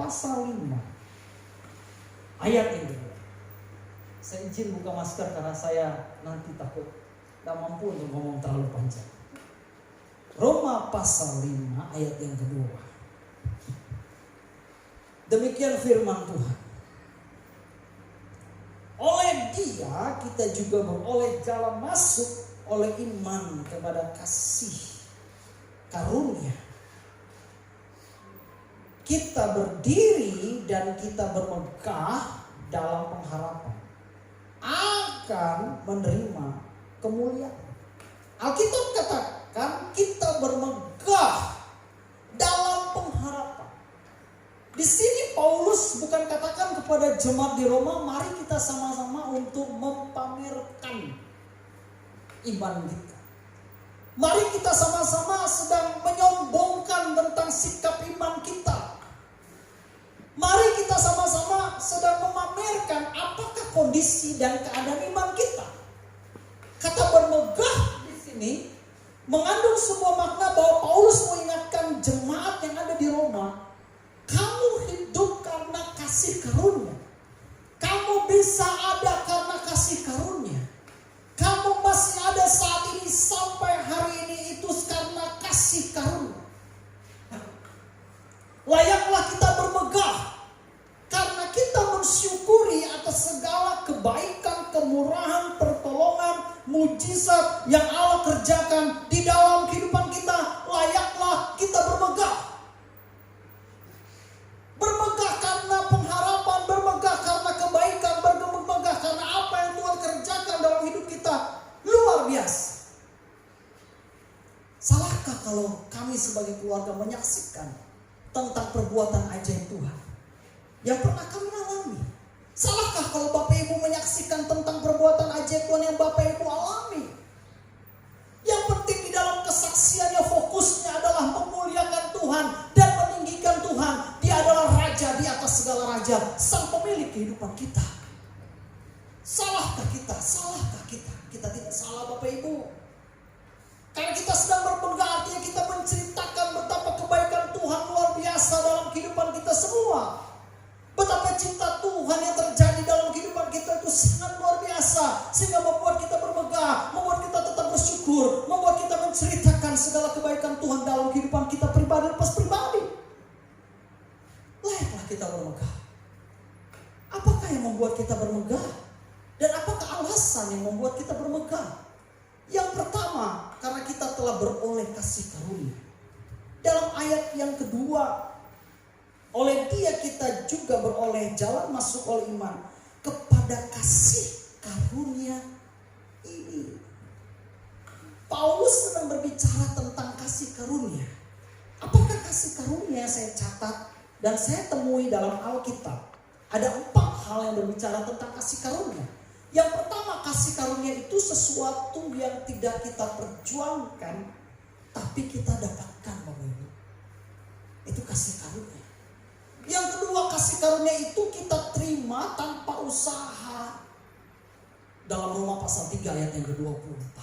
pasal 5 ayat yang kedua. Saya izin buka masker karena saya nanti takut gak mampu untuk ngomong terlalu panjang. Roma pasal 5 ayat yang kedua. Demikian firman Tuhan. Oleh Dia kita juga beroleh jalan masuk oleh iman kepada kasih karunia. Kita berdiri dan kita bermegah dalam pengharapan akan menerima kemuliaan. Alkitab katakan kita bermegah dalam pengharapan. Di sini Paulus bukan katakan kepada jemaat di Roma, mari kita sama-sama untuk mempamerkan iman kita. Mari kita sama-sama sedang menyombongkan tentang sikap iman kita. Mari kita sama-sama sedang memamerkan apakah kondisi dan keadaan iman kita. Kata bermegah di sini mengandung sebuah makna bahwa Paulus mengingatkan jemaat yang ada di Roma, kamu hidup karena kasih karunia. Kamu bisa ada karena kasih karunia. Kamu masih ada saat ini sampai hari ini itu karena kasih karunia. Layaklah kita bermegah karena kita mensyukuri atas segala kebaikan, kemurahan, pertolongan, mujizat yang Allah kerjakan di dalam kehidupan kita. Layaklah kita bermegah. Bermegah karena pengharapan, bermegah karena kebaikan, bermegah karena apa yang Tuhan kerjakan dalam hidup kita. Luar biasa. Salahkah kalau kami sebagai keluarga menyaksikan tentang perbuatan ajaib Tuhan yang pernah kami alami? Salahkah kalau Bapak Ibu menyaksikan tentang perbuatan ajaib Tuhan yang Bapak Ibu alami? Yang penting di dalam kesaksiannya fokusnya adalah memuliakan Tuhan dan meninggikan Tuhan. Dia adalah raja di atas segala raja, sang pemilik kehidupan kita. Salahkah kita? Salahkah kita? Kita tidak salah Bapak Ibu. Karena kita sedang bermegah, artinya kita menceritakan betapa kebaikan Tuhan luar biasa dalam kehidupan kita semua. Betapa cinta Tuhan yang terjadi dalam kehidupan kita itu sangat luar biasa. Sehingga membuat kita bermegah, membuat kita tetap bersyukur, membuat kita menceritakan segala kebaikan Tuhan dalam kehidupan kita pribadi lepas pribadi. Layaklah kita bermegah. Apakah yang membuat kita bermegah? Dan apakah alasan yang membuat kita bermegah? Yang pertama, karena kita telah beroleh kasih karunia. Dalam ayat yang kedua, oleh Dia kita juga beroleh jalan masuk oleh iman kepada kasih karunia ini. Paulus sedang berbicara tentang kasih karunia. Apakah kasih karunia yang saya catat dan saya temui dalam Alkitab? Ada 4 hal yang berbicara tentang kasih karunia. Yang pertama, kasih karunia itu sesuatu yang tidak kita perjuangkan, tapi kita dapatkan, Bapak Ibu. Itu kasih karunia. Yang kedua, kasih karunia itu kita terima tanpa usaha. Dalam Roma pasal 3 ayat yang ke-24.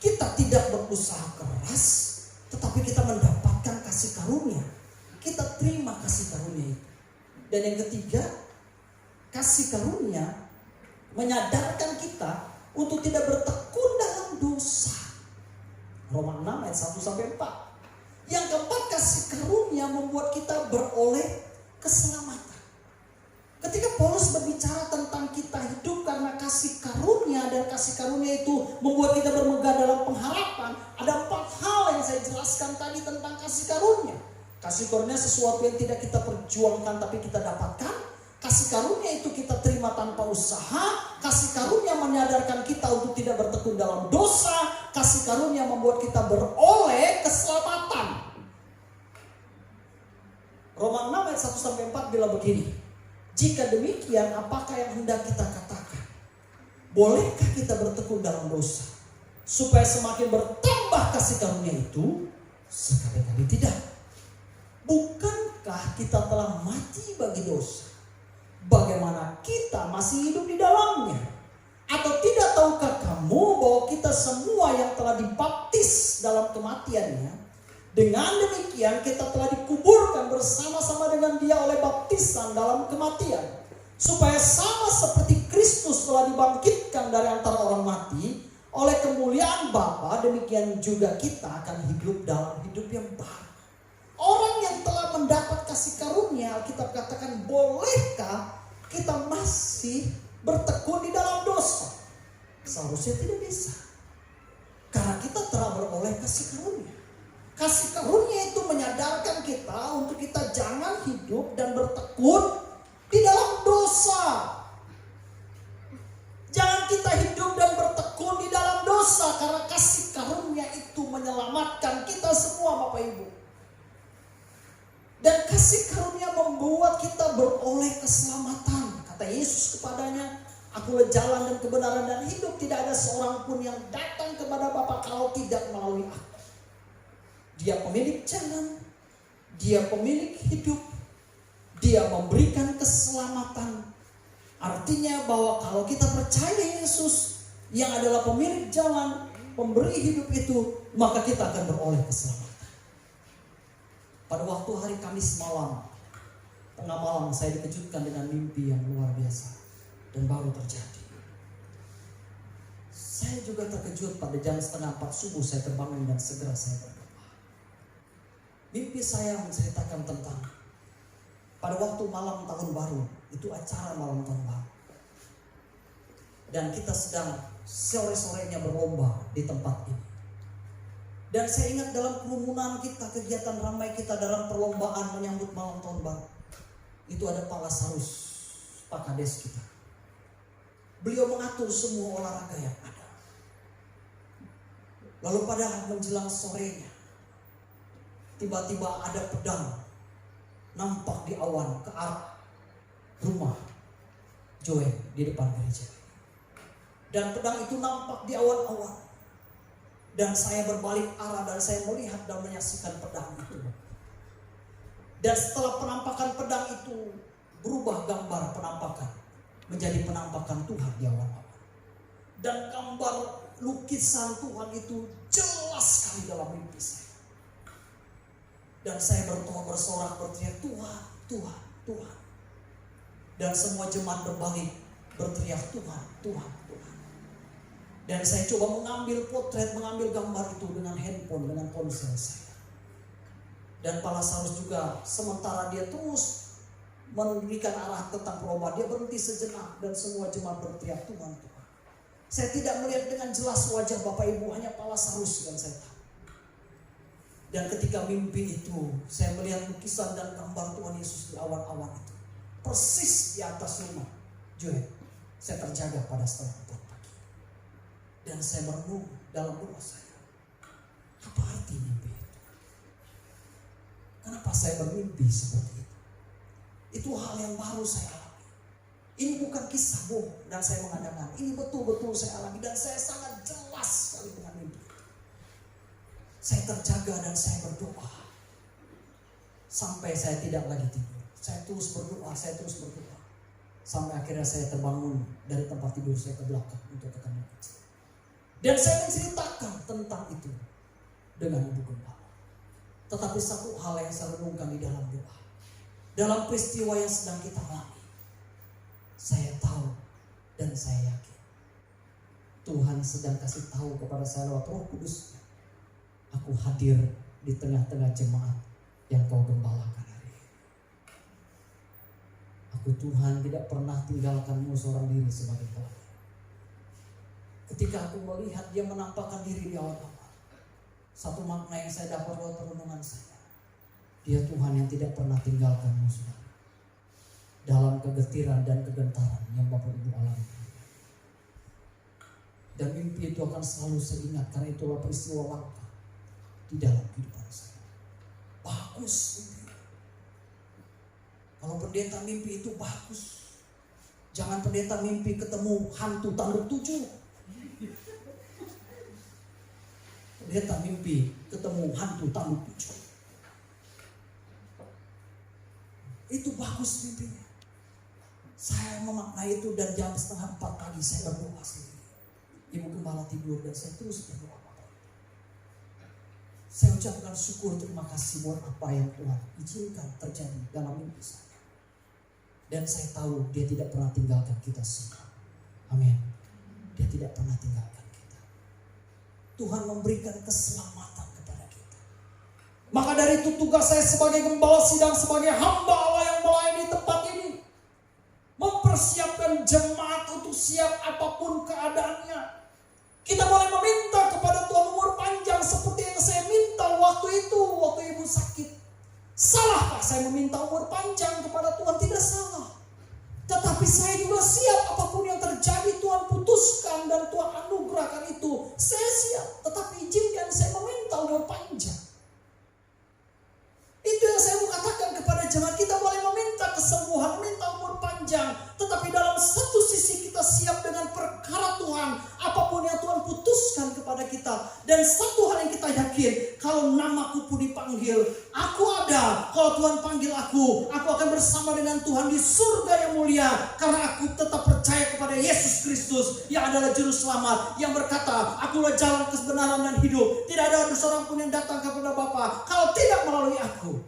Kita tidak berusaha keras, tetapi kita mendapatkan kasih karunia. Kita terima kasih karunia itu. Dan yang ketiga, kasih karunia menyadarkan kita untuk tidak bertekun dalam dosa. Roma 6 ayat 1-4. Yang keempat, kasih karunia membuat kita beroleh keselamatan. Ketika Paulus berbicara tentang kita hidup karena kasih karunia, dan kasih karunia itu membuat kita bermegah dalam pengharapan, ada 4 hal yang saya jelaskan tadi tentang kasih karunia. Kasih karunia sesuatu yang tidak kita perjuangkan tapi kita dapatkan. Kasih karunia itu kita terima tanpa usaha. Kasih karunia menyadarkan kita untuk tidak bertekun dalam dosa. Kasih karunia membuat kita beroleh keselamatan. Roma 6 ayat 1-4 bilang begini. Jika demikian, apakah yang hendak kita katakan? Bolehkah kita bertekun dalam dosa supaya semakin bertambah kasih karunia itu? Sekali-kali tidak. Bukankah kita telah mati bagi dosa? Bagaimana kita masih hidup di dalamnya? Atau tidak tahukah kamu bahwa kita semua yang telah dibaptis dalam kematiannya, Dengan demikian kita telah dikuburkan bersama-sama dengan Dia oleh baptisan dalam kematian, supaya sama seperti Kristus telah dibangkitkan dari antara orang mati oleh kemuliaan Bapa, demikian juga kita akan hidup dalam hidup yang baru. Orang yang telah mendapat kasih karunia, Alkitab katakan, bolehkah kita masih bertekun di dalam dosa? Seharusnya tidak bisa, karena kita telah beroleh kasih karunia. Kasih karunia itu menyadarkan kita untuk kita jangan hidup dan bertekun di dalam dosa. Jangan kita hidup dan bertekun di dalam dosa, karena kasih karunia itu menyelamatkan kita semua, Bapak Ibu. Dan kasih karunia membuat kita beroleh keselamatan. Kata Yesus kepadanya, Akulah jalan dan kebenaran dan hidup. Tidak ada seorang pun yang datang kepada Bapa kalau tidak melalui Aku. Dia pemilik jalan, Dia pemilik hidup, Dia memberikan keselamatan. Artinya bahwa kalau kita percaya Yesus yang adalah pemilik jalan, pemberi hidup itu, maka kita akan beroleh keselamatan. Pada waktu hari Kamis malam, tengah malam, saya dikejutkan dengan mimpi yang luar biasa dan baru terjadi. Saya juga terkejut pada jam 3:30 subuh, saya terbangun dan segera saya berdoa. Mimpi saya menceritakan tentang pada waktu malam tahun baru, itu acara malam tahun baru. Dan kita sedang sore-sorenya berlomba di tempat ini. Dan saya ingat dalam kerumunan kita, kegiatan ramai kita dalam perlombaan menyambut malam tahun baru, itu ada Pak Lasarus, Pak Kades kita. Beliau mengatur semua olahraga yang ada. Lalu pada menjelang sorenya, tiba-tiba ada pedang nampak di awan ke arah rumah Joel di depan gereja. Dan pedang itu nampak di awan-awan. Dan saya berbalik arah dan saya melihat dan menyaksikan pedang itu. Dan setelah penampakan pedang itu berubah gambar penampakan menjadi penampakan Tuhan di awan-awan. Dan gambar lukisan Tuhan itu jelas sekali dalam mimpi saya. Dan saya bersorak berteriak, Tuhan, Tuhan, Tuhan. Dan semua jemaat berbalik berteriak, Tuhan, Tuhan, Tuhan. Dan saya coba mengambil potret, mengambil gambar itu dengan handphone, dengan ponsel saya. Dan Pak Lasarus juga, sementara dia terus memberikan arah tentang perlombaan, dia berhenti sejenak dan semua jemaat berteriak, Tuhan, Tuhan. Saya tidak melihat dengan jelas wajah Bapak Ibu, hanya Pak Lasarus yang saya tahu. Dan ketika mimpi itu, saya melihat lukisan dan gambar Tuhan Yesus di awan-awan itu. Persis di atas rumah Joel. Saya terjaga pada setengah 4 pagi. Dan saya merenung dalam doa saya. Apa arti mimpi itu? Kenapa saya bermimpi seperti itu? Itu hal yang baru saya alami. Ini bukan kisah bohong dan saya mengadakan. Ini betul-betul saya alami dan saya sangat jelas sekali dengan mimpi. Saya terjaga dan saya berdoa. Sampai saya tidak lagi tidur. Saya terus berdoa, Sampai akhirnya saya terbangun dari tempat tidur saya ke belakang untuk ke kamar. Dan saya menceritakan tentang itu dengan Ibu Gembala. Tetapi satu hal yang saya renungkan di dalam doa. Dalam peristiwa yang sedang kita alami. Saya tahu dan saya yakin. Tuhan sedang kasih tahu kepada saya lewat Roh Kudus. Aku hadir di tengah-tengah jemaat yang kau gembalakan hari ini. Aku Tuhan tidak pernah tinggalkanmu seorang diri sebagai pelayan. Ketika aku melihat dia menampakkan diri di awal-awal, satu makna yang saya dapat lewat renungan saya. Dia Tuhan yang tidak pernah tinggalkanmu saudara. Dalam kegetiran dan kegentaran yang Bapak Ibu alami. Dan mimpi itu akan selalu saya ingat karena itulah peristiwa langka di dalam kehidupan saya. Bagus mimpi. Kalau pendeta mimpi itu bagus. Jangan pendeta mimpi ketemu hantu tanduk 7. Pendeta mimpi ketemu hantu tanduk 7. Itu bagus mimpinya. Saya memaknai itu dan jam 3:30 pagi saya berdoa sendiri. Ibu Gembala tidur dan saya terus berdoa. Saya ucapkan syukur, terima kasih buat apa yang Tuhan izinkan terjadi dalam hidup saya. Dan saya tahu Dia tidak pernah tinggalkan kita semua. Amin. Dia tidak pernah tinggalkan kita. Tuhan memberikan keselamatan kepada kita. Maka dari itu tugas saya sebagai gembala sidang, sebagai hamba Allah yang melayani tempat ini, mempersiapkan jemaat untuk siap apapun keadaannya. Kita boleh meminta kepada Tuhan umur panjang seperti yang saya minta waktu itu, waktu ibu sakit. Salahkah saya meminta umur panjang kepada Tuhan? Tidak salah. Tetapi saya juga siap apapun yang terjadi Tuhan putuskan dan Tuhan anugerahkan itu. Saya siap, tetapi izinkan saya meminta umur panjang. Itu yang saya mau katakan kepada jemaat. Kita boleh meminta kesembuhan, meminta umur panjang. Tetapi dalam satu sisi kita siap dengan perkara Tuhan. Apapun yang Tuhan putuskan kepada kita. Dan satu hal yang kita yakin. Kalau namaku pun dipanggil, aku ada. Kalau Tuhan panggil aku akan bersama dengan Tuhan di surga yang mulia. Karena aku tetap percaya kepada Yesus Kristus yang adalah juru selamat. Yang berkata, akulah jalan kebenaran dan hidup. Tidak ada seorang pun yang datang kepada Bapa kalau tidak melalui aku.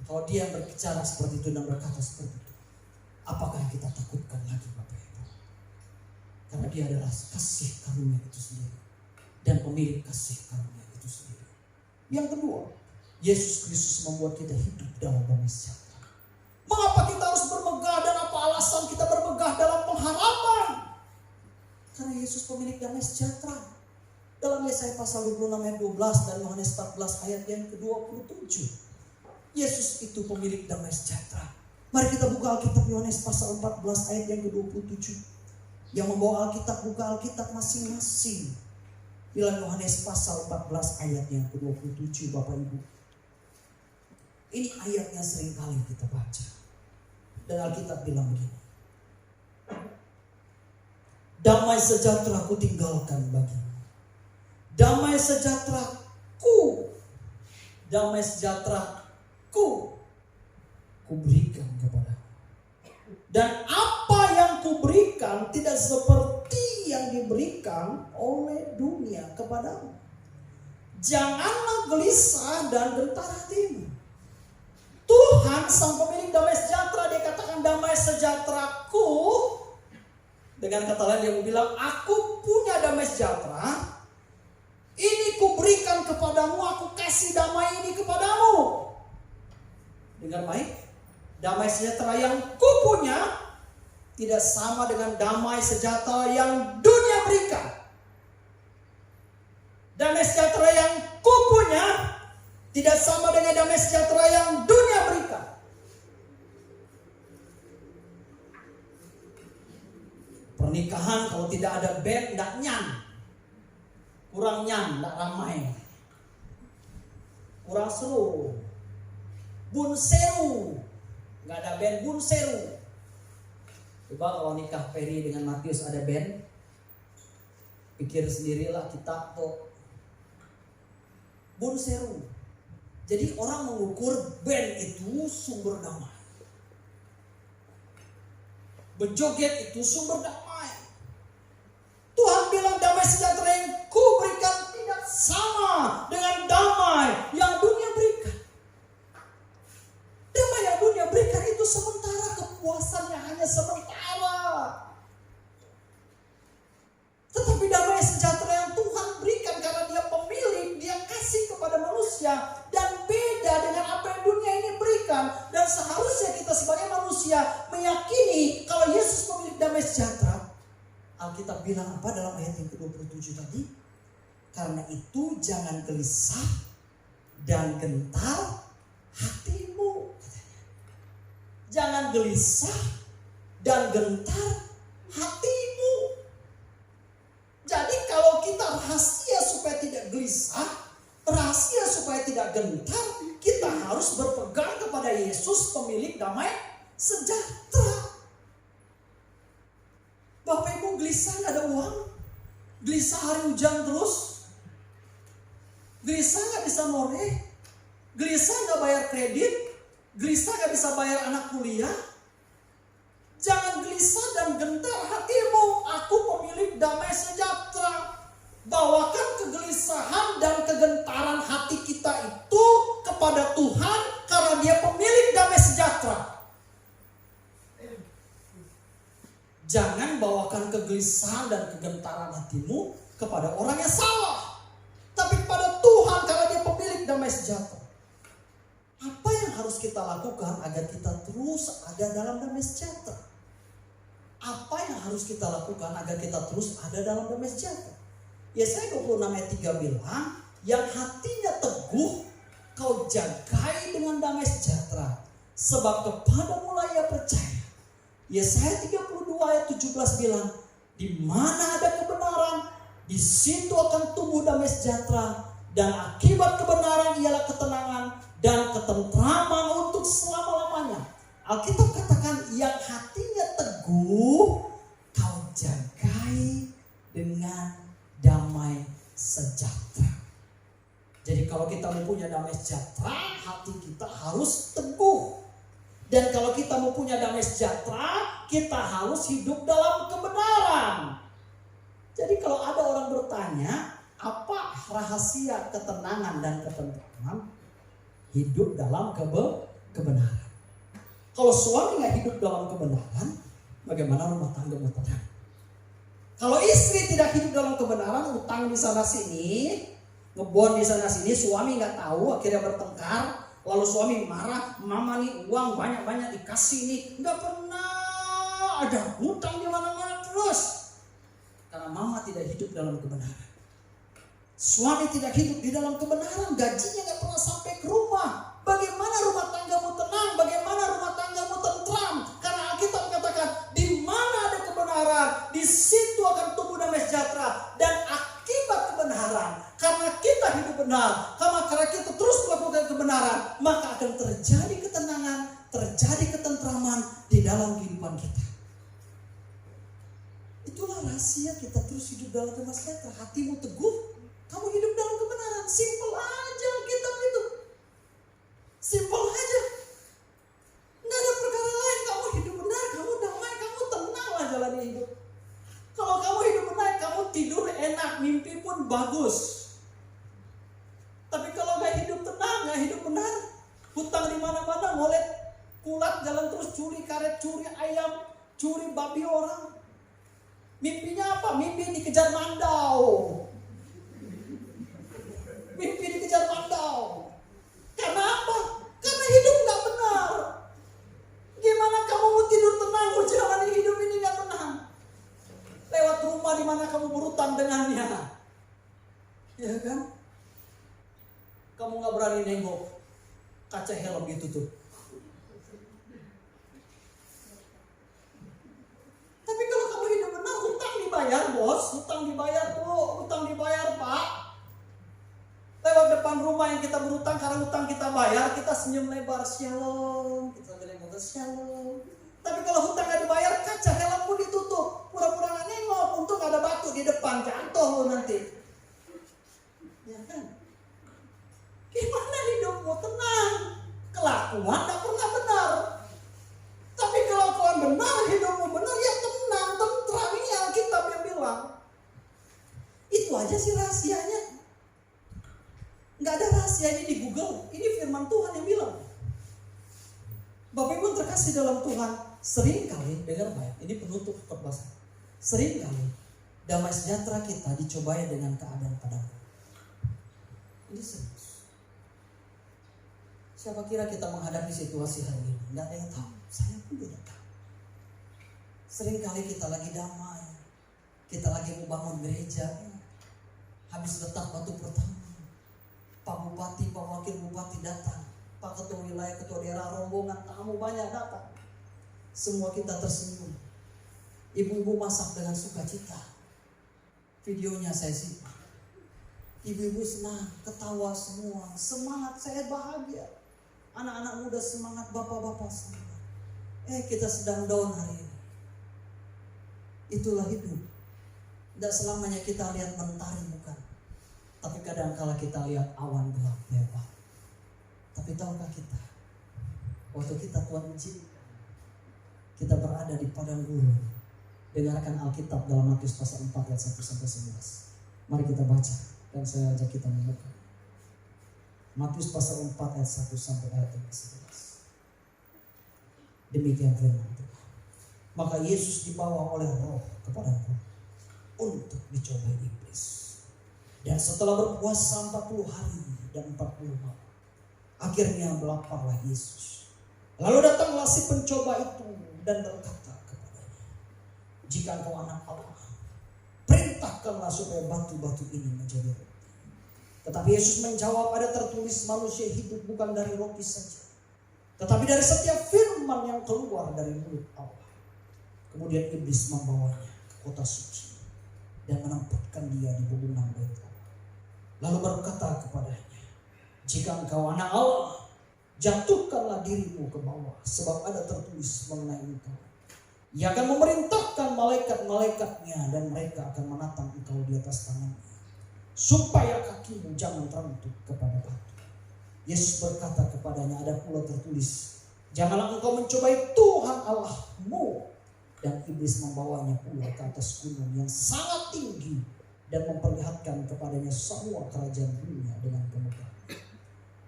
Kalau Dia berbicara seperti itu dan berkata seperti itu, apakah yang kita takutkan lagi Bapak Ibu? Karena Dia adalah kasih karunia itu sendiri dan pemilik kasih karunia itu sendiri. Yang kedua, Yesus Kristus membuat kita hidup dalam damai sejahtera. Mengapa kita harus bermegah dan apa alasan kita bermegah dalam pengharapan? Karena Yesus pemilik damai sejahtera. Dalam Yesaya pasal 26 ayat 12 dan Yohanes 14 ayat yang ke-27. Yesus itu pemilik damai sejahtera. Mari kita buka Alkitab Yohanes pasal 14 ayat yang ke-27. Yang membawa Alkitab, buka Alkitab masing-masing. Bila Yohanes pasal 14 ayat yang ke-27 Bapak Ibu. Ini ayatnya seringkali kita baca. Dan Alkitab bilang begini. Damai sejahtera ku tinggalkan bagimu. Damai sejahtera ku. Damai sejahtera ku berikan kepadamu. Dan apa yang ku berikan tidak seperti yang diberikan oleh dunia kepadamu. Janganlah gelisah dan gentar hatimu. Tuhan sang pemilik damai sejahtera, Dia katakan damai sejahteraku. Dengan kata lain Dia bilang, aku punya damai sejahtera. Ini ku berikan kepadamu, aku kasih damai ini kepadamu. Dengar baik, damai sejahtera yang ku punya tidak sama dengan damai sejahtera yang dunia berikan. Damai sejahtera yang ku punya tidak sama dengan damai sejahtera yang dunia berikan. Pernikahan kalau tidak ada band, tidak nyan. Kurang nyan, tidak ramai. Kurang seru. Bun seru. Nggak ada band, bun seru. Coba kalau nikah Peri dengan Matius ada band. Pikir sendirilah kita tuh. Bun seru. Jadi orang mengukur band itu sumber damai. Berjoget itu sumber damai. Tuhan bilang damai sejahtera yang ku berikan tidak sama dengan damai yang dunia berikan. Damai yang dunia berikan itu sementara, kepuasannya hanya sementara. Tetapi damai sejahtera yang Tuhan berikan karena Dia pemilik, Dia kasih kepada manusia dan beda dengan apa yang dunia ini berikan. Dan seharusnya kita sebagai manusia meyakini kalau Yesus pemilik damai sejahtera. Alkitab bilang apa dalam ayat yang ke-27 tadi? Karena itu jangan gelisah dan gentar hatimu. Jangan gelisah dan gentar hatimu. Jadi kalau kita rahasia supaya tidak gelisah, rahasia supaya tidak gentar, kita harus berpegang kepada Yesus pemilik damai sejahtera. Bapak Ibu gelisah gak ada uang? Gelisah hari hujan terus? Gelisah gak bisa noreh? Gelisah gak bayar kredit? Gelisah gak bisa bayar anak kuliah? Jangan gelisah dan gentar hatimu. Aku pemilik damai sejahtera. Bawakan kegelisahan dan kegentaran hati kita itu kepada Tuhan karena Dia pemilik damai sejahtera. Jangan bawakan kegelisahan dan kegentaran hatimu kepada orang yang salah, tapi kepada Tuhan karena Dia pemilik damai sejahtera. Apa yang harus kita lakukan agar kita terus ada dalam damai sejahtera? Apa yang harus kita lakukan agar kita terus ada dalam damai sejahtera? Yesaya 26 ayat 3 bilang, yang hatinya teguh kau jagai dengan damai sejahtera, sebab kepadamu lah ia percaya. Yesaya 32 ayat 17 bilang, di mana ada kebenaran, di situ akan tumbuh damai sejahtera, dan akibat kebenaran ialah ketenangan dan ketentraman untuk selama-lamanya. Alkitab katakan, yang hatinya teguh kau jagai dengan damai sejahtera. Jadi kalau kita mempunyai damai sejahtera, hati kita harus teguh. Dan kalau kita mempunyai damai sejahtera, kita harus hidup dalam kebenaran. Jadi kalau ada orang bertanya, apa rahasia ketenangan dan ketentraman? Hidup dalam kebenaran. Kalau suami nggak hidup dalam kebenaran, bagaimana rumah tangga mau tenang? Kalau istri tidak hidup dalam kebenaran, utang di sana sini, ngebon di sana sini, suami nggak tahu, akhirnya bertengkar, lalu suami marah, mama nih uang banyak-banyak dikasih nih, nggak pernah ada hutang di mana-mana terus, karena mama tidak hidup dalam kebenaran. Suami tidak hidup di dalam kebenaran, gajinya nggak pernah sampai ke rumah. Bagaimana rumah tanggamu tenang? Bagaimana rumah tanggamu tentram? Karena Alkitab katakan, di mana ada kebenaran, di situ akan tumbuh damai sejahtera. Dan akibat kebenaran, karena kita hidup benar, karena kita terus melakukan kebenaran, maka akan terjadi ketenangan, terjadi ketentraman di dalam kehidupan kita. Itulah rahasia kita terus hidup dalam damai sejahtera. Hatimu teguh, kamu hidup dalam kebenaran. Simple aja Alkitab itu. Simple aja. Nggak ada perkara lain. Kamu hidup benar, kamu damai, kamu tenang lah jalani hidup. Kalau kamu hidup benar, kamu tidur enak, mimpi pun bagus. Tapi kalau nggak hidup tenang, nggak hidup benar, hutang di mana-mana, ngolet kulat, jalan terus curi karet, curi ayam, curi babi orang. Mimpinya apa? Mimpi dikejar mandau. Mimpi dikejar mandau. Karena apa? Karena hidup gak benar. Gimana kamu mau tidur tenang, mau jalani hidup ini gak tenang? Lewat rumah di mana kamu berutang dengannya, ya kan? Kamu gak berani nengok kaca helm gitu tuh. Tapi kalau kamu hidup benar, hutang dibayar bos, hutang dibayar bu, hutang dibayar pak. Lewat depan rumah yang kita berutang, karena hutang kita bayar, kita senyum lebar, shalom, kita bilang shalom. Tapi kalau hutang gak dibayar, kaca helm pun ditutup, pura-pura gak nengok, untung ada batu di depan, jatuh lo nanti. Ya kan? Gimana hidupmu tenang? Kelakuan gak pernah benar. Tapi kelakuan benar, hidupmu benar, ya tenang, tentram. Ini Alkitab yang bilang. Itu aja sih rahasianya. Nggak ada rahasianya di Google. Ini firman Tuhan yang bilang. Bapak Ibu terkasih dalam Tuhan, seringkali, dengar baik, ini penutup khotbah saya. Seringkali damai sejahtera kita dicobai dengan keadaan padam. Ini serius. Siapa kira kita menghadapi situasi hari ini? Nggak ada yang tahu. Saya pun tidak tahu. Seringkali kita lagi damai, kita lagi mau bangun gereja, habis letak batu pertama, Pak Bupati, Pak Wakil Bupati datang, Pak Ketua Wilayah, Ketua Daerah, rombongan tamu banyak datang. Semua kita tersenyum. Ibu-ibu masak dengan sukacita. Videonya saya simpan. Ibu-ibu senang, ketawa semua, semangat, saya bahagia. Anak-anak muda semangat, bapak-bapak semangat. Kita sedang down hari ini. Itulah hidup. Tidak selamanya kita lihat mentari, bukan. Tapi kadang-kala kita lihat awan gelap lewat. Tapi tahukah kita, waktu kita Tuhan uji, kita berada di padang gurun. Dengarkan Alkitab dalam Matius pasal 4 ayat 1-11. Mari kita baca dan saya ajak kita membuka. Matius pasal 4 ayat 1 sampai ayat 11. Demikian firman Tuhan. Maka Yesus dibawa oleh Roh kepada gurun untuk dicobai iblis. Dan setelah berpuasa 40 hari dan 40 malam, akhirnya melaparlah Yesus. Lalu datanglah si pencoba itu dan berkata kepadanya, jika engkau anak Allah, perintahkanlah supaya batu-batu ini menjadi roti. Tetapi Yesus menjawab, ada tertulis manusia hidup bukan dari roti saja, tetapi dari setiap firman yang keluar dari mulut Allah. Kemudian iblis membawanya ke kota suci dan menempatkan dia di bangunan bait Allah. Lalu berkata kepadanya, jika engkau anak Allah, jatuhkanlah dirimu ke bawah, sebab ada tertulis mengenai engkau. Ia akan memerintahkan malaikat-malaikatnya dan mereka akan menatang engkau di atas tangannya, supaya kakimu jangan terentuk kepada batu. Yesus berkata kepadanya, ada pula tertulis, janganlah engkau mencobai Tuhan Allahmu. Dan iblis membawanya pula ke atas gunung yang sangat tinggi dan memperlihatkan kepadanya semua kerajaan dunia dengan kemegahannya.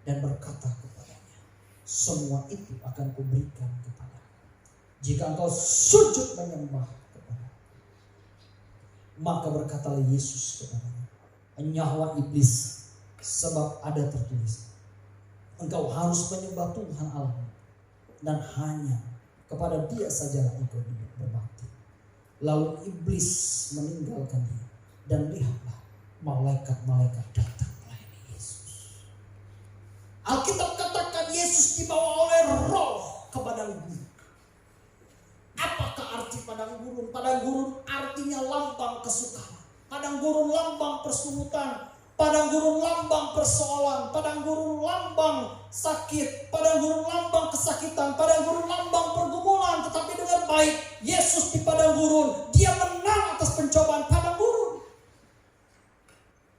Dan berkata kepadanya, semua itu akan kuberikan kepadamu jika engkau sujud menyembah kepada. Maka berkatalah Yesus kepadanya, enyahlah iblis, sebab ada tertulis, engkau harus menyembah Tuhan Allahmu, dan hanya kepada Dia sajalah engkau berbakti. Lalu iblis meninggalkan dia, dan lihatlah malaikat-malaikat datang melayani Yesus. Alkitab katakan Yesus dibawa oleh Roh ke padang gurun. Apakah arti padang gurun? Padang gurun artinya lambang kesukaran. Padang gurun lambang persungutan. Padang gurun lambang persoalan. Padang gurun lambang sakit. Padang gurun lambang kesakitan. Padang gurun lambang pergumulan. Tetapi dengan baik, Yesus di padang gurun, Dia menang atas pencobaan padang gurun.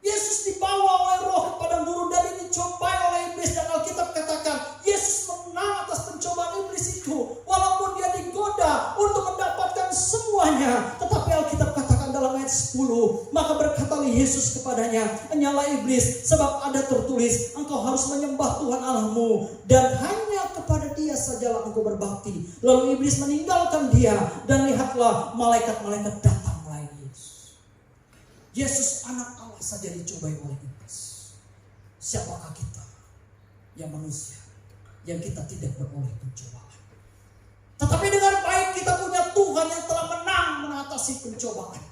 Yesus dibawa oleh Roh ke padang gurun dan dicobai oleh iblis. Dan Alkitab katakan Yesus menang atas pencobaan iblis itu. Walaupun dia digoda untuk mendapatkan semuanya, tetapi Alkitab katakan dalam ayat 10, maka berkatalah Yesus kepadanya, enyahlah iblis, sebab ada tertulis, engkau harus menyembah Tuhan Allahmu, dan hanya kepada Dia sajalah engkau berbakti. Lalu iblis meninggalkan dia, dan lihatlah malaikat-malaikat datang melayani Yesus. Yesus anak Allah saja dicobai oleh iblis. Siapakah kita yang manusia, yang kita tidak beroleh pencobaan? Tetapi dengan baik kita punya Tuhan yang telah menang mengatasi pencobaan.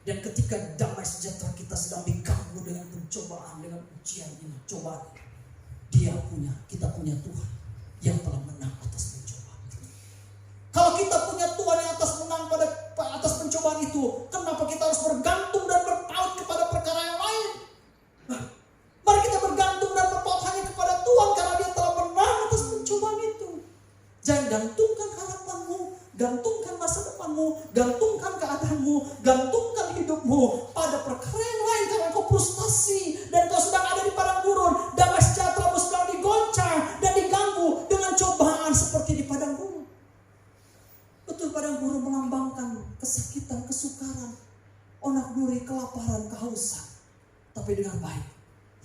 Dan ketika damai sejahtera kita sedang diganggu dengan pencobaan, dengan ujian ini, cobaan, kita punya Tuhan yang telah menang atas pencobaan. Kalau kita punya Tuhan yang menang pada atas pencobaan itu, kenapa kita harus bergantung dan berpaut kepada perkara yang lain? Mari kita bergantung dan berpaut hanya kepada Tuhan, karena Dia telah menang atas pencobaan itu. Jangan gantungkan harapanmu, gantungkan masa depanmu, gantungkan keadaanmu, gantungkan hidupmu pada perkara yang lain, karena kau frustasi dan kau sedang ada di padang gurun. Damai sejahteramu sedang digoncang dan diganggu dengan cobaan seperti di padang gurun. Betul, padang gurun melambangkan kesakitan, kesukaran, onak duri, kelaparan, kehausan. Tapi dengan baik,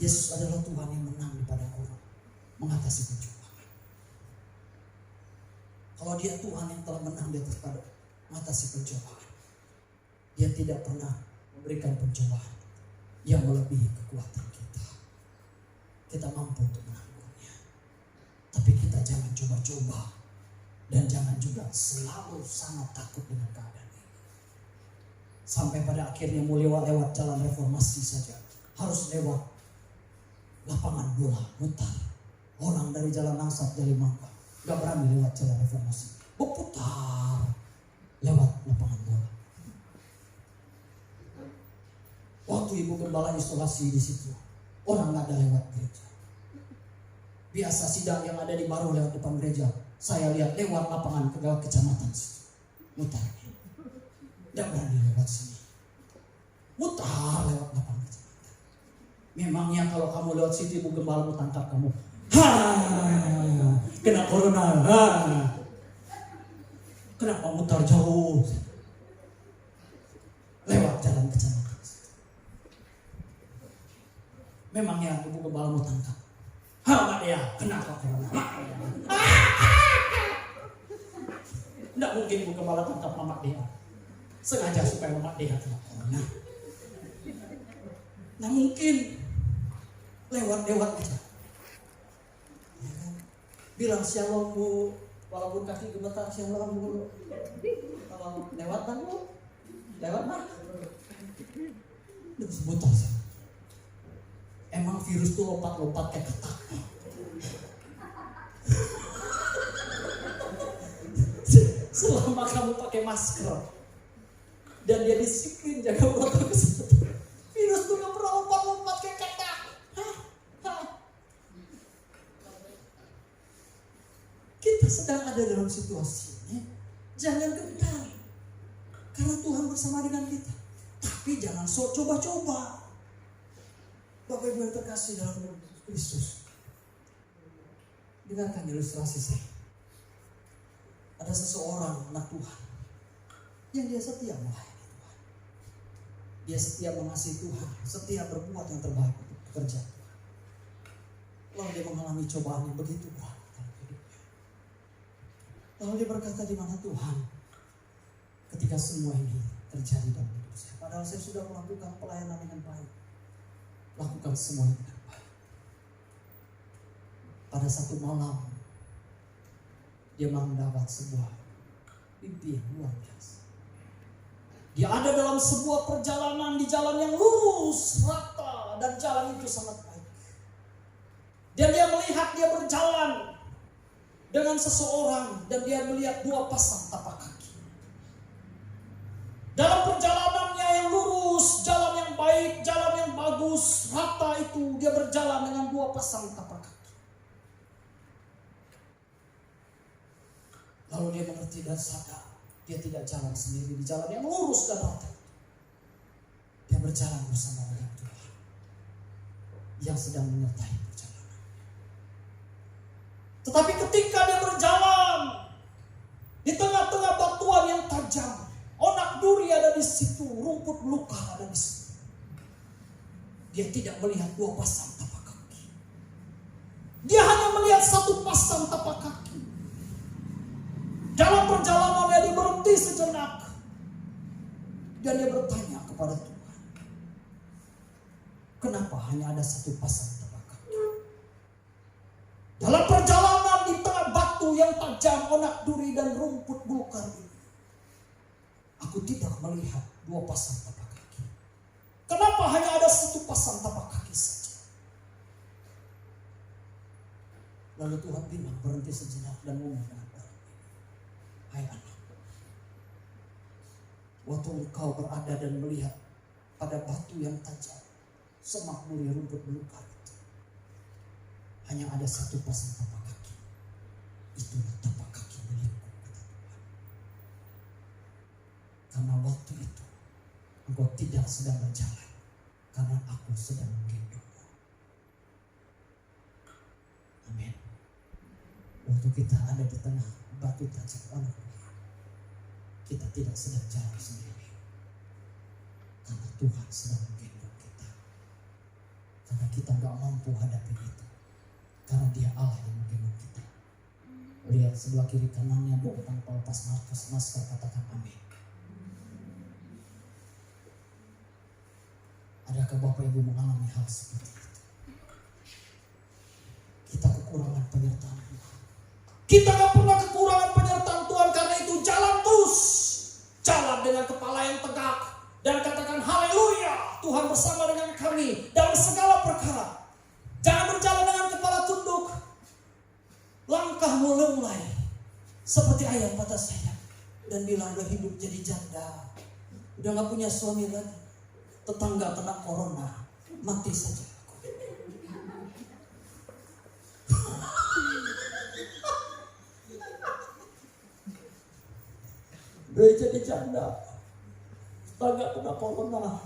Yesus adalah Tuhan yang menang di padang gurun, mengatasi pencobaan. Kalau Dia Tuhan yang telah menang di atas pada mengatasi pencobaan, Dia tidak pernah memberikan pencobaan yang melebihi kekuatan kita. Kita mampu untuk menanggungnya. Tapi kita jangan coba-coba, dan jangan juga selalu sangat takut dengan keadaan ini. Sampai pada akhirnya mau lewat jalan reformasi saja, harus lewat lapangan bola, mutar. Orang dari Jalan Angsat, Jalan Mangga gak berani lewat jalan reformasi, berputar lewat lapangan bola. Waktu Ibu Gembala isolasi di situ, orang gak ada lewat gereja. Biasa sidang yang ada di Baru lewat depan gereja, saya lihat lewat lapangan kecamatan situ, mutar. Gak berani lewat sini, mutar lewat lapangan kecamatan. Memangnya kalau kamu lewat situ, Ibu Gembala mau tangkap kamu. Kena corona. Kenapa mutar jauh? Lewat jalan kecamatan. Memangnya ibu gembala mau tangkap? Mak Dea, kenapa karena Mak Dea? Tidak mungkin ibu gembala tangkap Mak Dea. Sengaja supaya Mak Dea tidak corona. Nah mungkin lewat aja. Ya kan? Bilang shalom bu, walaupun kaki gemetar shalom bu. Kalau lewat kan bu, lewat mah. Udah sebutan sih. Emang virus tuh lompat-lompat kayak ketak. Selama kamu pakai masker dan dia disiplin jaga protokol kesehatan, virus tuh gak pernah lompat-lompat kayak ketak. Kita sedang ada dalam situasi ini, jangan gentar karena Tuhan bersama dengan kita. Tapi jangan sok coba-coba. Bapak Ibu yang terkasih dalam Kristus, dengarkan ilustrasi saya. Ada seseorang anak Tuhan yang dia setia melayani Tuhan. Dia setia mengasihi Tuhan, setia berbuat yang terbaik untuk pekerjaan Tuhan. Lalu dia mengalami cobaan yang begitu berat dalam hidupnya. Lalu dia berkata, di mana Tuhan ketika semua ini terjadi dalam hidup saya? Padahal saya sudah melakukan pelayanan dengan baik. Lakukan semuanya dengan baik. Pada satu malam, dia mendapat sebuah mimpi yang luar biasa. Dia ada dalam sebuah perjalanan di jalan yang lurus, rata, dan jalan itu sangat baik. Dan dia melihat dia berjalan dengan seseorang, dan dia melihat dua pasang tapak kaki. Dalam perjalanannya yang lurus, jalan yang baik, jalan yang bagus, rata itu, dia berjalan dengan dua pasang tapak kaki. Lalu dia mengerti dan sadar, dia tidak jalan sendiri di jalan yang lurus dan rata. Dia berjalan bersama dengan Tuhan yang sedang menyertai perjalanan. Tetapi ketika dia berjalan di tengah-tengah batuan yang tajam, onak duri ada di situ, rumput belukar ada di situ. Dia tidak melihat dua pasang tapak kaki. Dia hanya melihat satu pasang tapak kaki. Dalam perjalanannya dia berhenti sejenak. Dan dia bertanya kepada Tuhan, kenapa hanya ada satu pasang tapak kaki? Dalam perjalanan di tengah batu yang tajam, onak duri dan rumput belukar ini, aku tidak melihat dua pasang tapak kaki. Kenapa hanya ada satu pasang tapak kaki saja? Lalu Tuhan bilang, berhenti sejenak dan ngomong dengan orang ini. Hai anak, waktu engkau berada dan melihat pada batu yang tajam, semak duri rumput belukar itu, hanya ada satu pasang tapak kaki. Itulah tapak kaki milikku, kata Tuhan. Karena waktu itu engkau tidak sedang berjalan, karena aku sedang menggendongmu. Amin. Waktu kita ada di tengah batu tajam, kita tidak sedang jalan sendiri, karena Tuhan sedang menggendong kita. Karena kita gak mampu hadapi itu, karena Dia Allah yang menggendong kita. Lihat sebelah kiri kanannya, bukan Paul pas Markus Maskar, katakan amin. Adakah Bapak Ibu mengalami hal seperti itu? Kita kekurangan penyertaan Tuhan. Kita gak pernah kekurangan penyertaan Tuhan, karena itu jalan terus. Jalan dengan kepala yang tegak. Dan katakan haleluya, Tuhan bersama dengan kami dalam segala perkara. Jangan berjalan dengan kepala tunduk. Langkahmu mulai seperti ayam pada saya. Dan bilang udah hidup jadi janda, udah gak punya suami lagi. Tetangga kena corona, mati saja aku. Udah jadi janda, tetangga kena corona,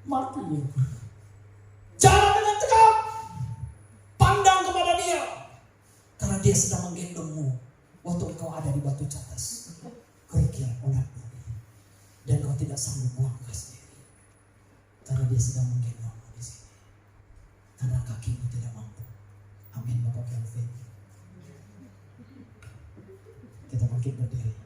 mati. Jalan dengan tegak, pandang kepada Dia, karena Dia sedang menggendongmu waktu engkau ada di batu cadas, kerikil onak duri, dan kau tidak sanggup melangkah sendiri, karena Dia sedang menggendongmu di sini. karena kakimu tidak mampu. Amin Bapak Kelvin. Kita bangkit berdiri.